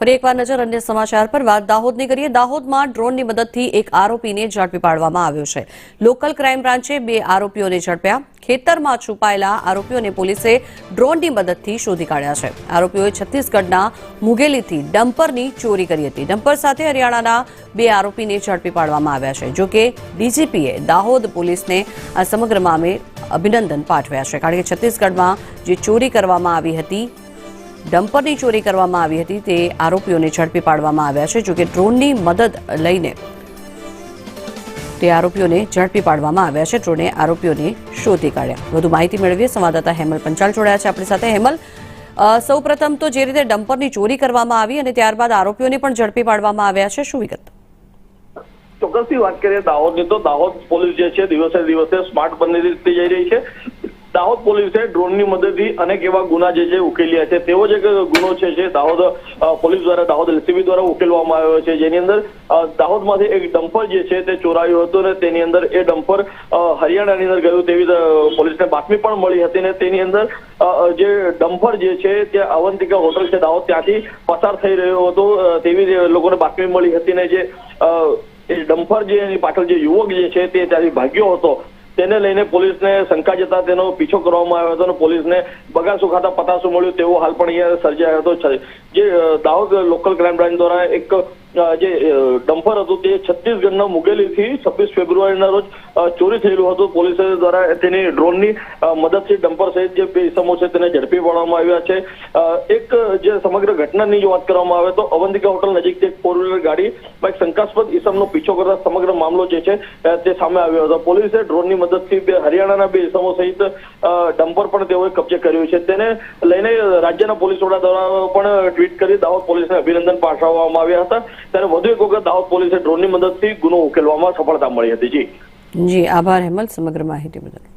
ફરી એકવાર નજર અન્ય સમાચાર પર વાત દાહોદની કરીએ। દાહોદમાં ડ્રોનની મદદથી એક આરોપીને ઝડપી પાડવામાં આવ્યો છે। લોકલ ક્રાઇમ બ્રાન્ચે 2 આરોપીઓને ઝડપ્યા। ખેતરમાં છુપાયેલા આરોપીઓને પોલીસે ડ્રોનની મદદથી શોધી કાઢ્યા છે। આરોપીઓએ છત્તીસગઢના મુગેલીથી ડમ્પરની ચોરી કરી હતી। ડમ્પર સાથે હરિયાણાના 2 આરોપીને ઝડપી પાડવામાં આવ્યા છે। જો કે ડીજીપીએ દાહોદ પોલીસને આ સમગ્ર મામલે અભિનંદન પાઠવ્યા છે, કારણ કે છત્તીસગઢમાં જે ચોરી કરવામાં આવી હતી, ડમ્પરની ચોરી કરવામાં આવી હતી, તે આરોપીઓને ઝડપી પાડવામાં આવ્યા છે। જો કે ડ્રોનની મદદ લઈને તે આરોપીઓને ઝડપી પાડવામાં આવ્યા છે। ડ્રોને આરોપીઓને શોધી કાઢ્યા। વધુ માહિતી મેળવીએ, સંવાદદાતા હેમલ પંચાલ જોડાયા છે આપણી સાથે। હેમલ, સૌપ્રથમ તો જે રીતે ડમ્પરની ચોરી કરવામાં આવી અને ત્યારબાદ આરોપીઓને પણ ઝડપી પાડવામાં આવ્યા છે, શું વિગત? ચોક્કસથી વાત કરીએ દાહોદની, તો દાહોદ પોલીસ જે છે દિવસે દિવસે સ્માર્ટ બનતી જઈ રહી છે। દાહોદ પોલીસે ડ્રોનની મદદથી અનેક એવા ગુના જે ઉકેલ્યા છે। તેવો જ એક ગુનો છે દાહોદ પોલીસ દ્વારા, દાહોદ એલસીબી દ્વારા ઉકેલવામાં આવ્યો છે, જેની અંદર દાહોદમાંથી એક ડમ્પર જે છે તે ચોરાયું હતું અને તેની અંદર એ ડમ્પર હરિયાણાની અંદર ગયું તેવી પોલીસને બાતમી પણ મળી હતી ને તેની અંદર જે ડમ્પર જે છે તે અવંતિકા હોટલ છે દાહોદ, ત્યાંથી પસાર થઈ રહ્યો હતો તેવી લોકોને બાતમી મળી હતી ને જે ડમ્પર જે એની પાછળ જે યુવક જે છે તે ત્યાંથી ભાગ્યો હતો, તેને લઈને પોલીસને શંકા જતા તેનો પીછો કરવામાં આવ્યો હતો અને પોલીસને બગાસું ખાતા પતાસું મળ્યું તેવો હાલ પણ અહીંયા સર્જાયો હતો। જે દાહોદ લોકલ ક્રાઇમ બ્રાન્ચ દ્વારા એક જે ડમ્પર હતું તે છત્તીસગઢના મુગેલીથી 26 ફેબ્રુઆરીના રોજ ચોરી થયેલું હતું। પોલીસ દ્વારા તેની ડ્રોનની મદદથી ડમ્પર સહિત જે 2 ઇસમો છે તેને ઝડપી પાડવામાં આવ્યા છે। એક જે સમગ્ર ઘટનાની જો વાત કરવામાં આવે તો અવંતિકા હોટલ નજીકથી એક 4 વ્હીલર ગાડીમાં એક શંકાસ્પદ ઇસમનો પીછો કરતા સમગ્ર મામલો જે છે તે સામે આવ્યો હતો। પોલીસે ડ્રોનની મદદથી હરિયાણાના 2 ઇસમો સહિત ડમ્પર પણ તેઓએ કબજે કર્યું છે। તેને લઈને રાજ્યના પોલીસ વડા દ્વારા પણ ટ્વીટ કરી દાહોદ પોલીસને અભિનંદન પાઠવવામાં આવ્યા હતા। ત્યારે વધુ એક વખત દાહોદ પોલીસે ડ્રોનની મદદથી ગુનો ઉકેલવામાં સફળતા મળી હતી। જી આભાર હેમલ સમગ્ર માહિતી બદલ।